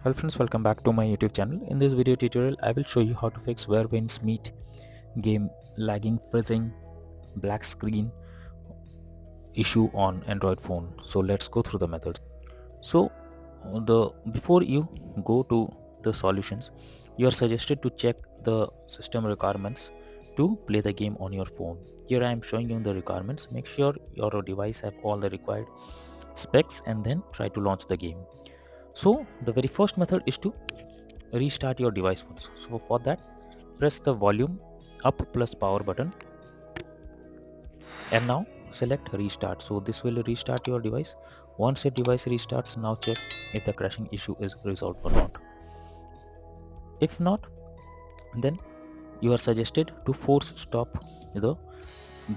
Hello friends, welcome back to my YouTube channel. In this video tutorial, I will show you how to fix where winds meet game lagging, freezing, black screen issue on Android phone. So let's go through the methods. So the before you go to the solutions, you are suggested to check the system requirements to play the game on your phone. Here I am showing you the requirements. Make sure your device have all the required specs and then try to launch the game. So the very first method is to restart your device once. So for that, press the volume up plus power button and now select restart. So this will restart your device. Once your device restarts, now check if the crashing issue is resolved or not. If not, then you are suggested to force stop the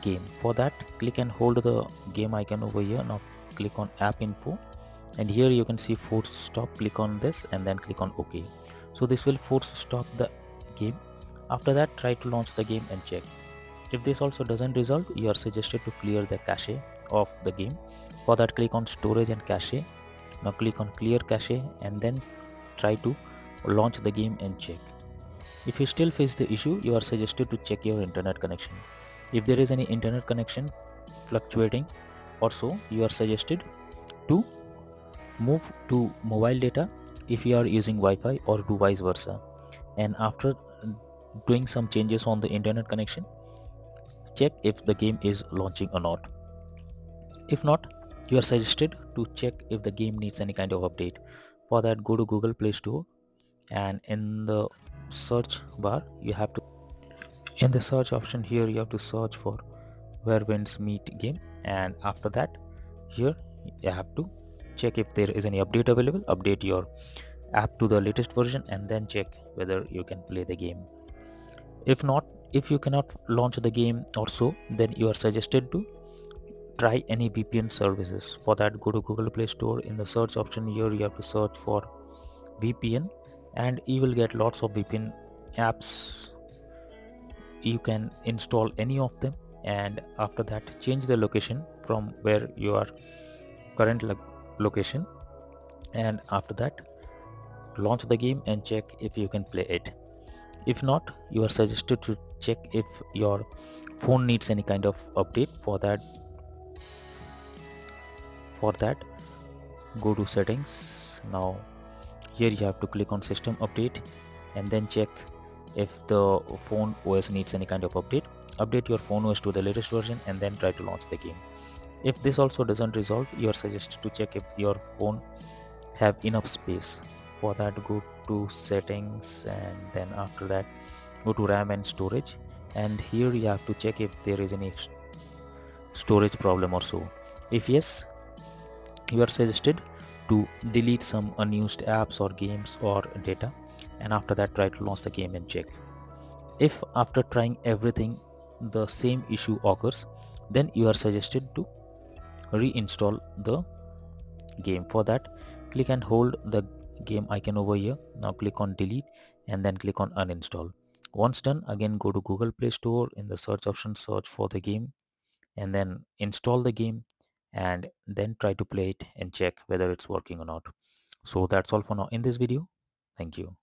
game. For that, click and hold the game icon over here. Now click on app info and here you can see force stop. Click on this and then click on OK. So this will force stop the game. After that, try to launch the game and check. If this also doesn't resolve, you are suggested to clear the cache of the game. For that, click on storage and cache. Now click on clear cache and then try to launch the game and check. If you still face the issue, you are suggested to check your internet connection. If there is any internet connection fluctuating or so, you are suggested to move to mobile data if you are using Wi-Fi or do vice versa. And after doing some changes on the internet connection, check if the game is launching or not. If not, you are suggested to check if the game needs any kind of update. For that, go to Google Play Store and in the search bar you have to, in the search option here, you have to search for where winds meet game, and after that here you have to check if there is any update available. Update your app to the latest version and then check whether you can play the game. If not, if you cannot launch the game or so, then you are suggested to try any VPN services. For that, go to Google Play Store. In the search option here you have to search for VPN and you will get lots of VPN apps. You can install any of them and after that change the location from where you are current location, and after that launch the game and check if you can play it. If not, you are suggested to check if your phone needs any kind of update. For that go to settings. Now here you have to click on system update and then check if the phone OS needs any kind of update. Update your phone OS to the latest version and then try to launch the game. If this also doesn't resolve, you are suggested to check if your phone have enough space. For that, go to settings and then after that go to RAM and storage, and here you have to check if there is any storage problem or so. If yes, you are suggested to delete some unused apps or games or data, and after that try to launch the game and check. If after trying everything the same issue occurs, then you are suggested to reinstall the game. For that, click and hold the game icon over here. Now click on delete and then click on uninstall. Once done, again go to Google Play Store. In the search option, search for the game and then install the game and then try to play it and check whether it's working or not. So that's all for now in this video. Thank you.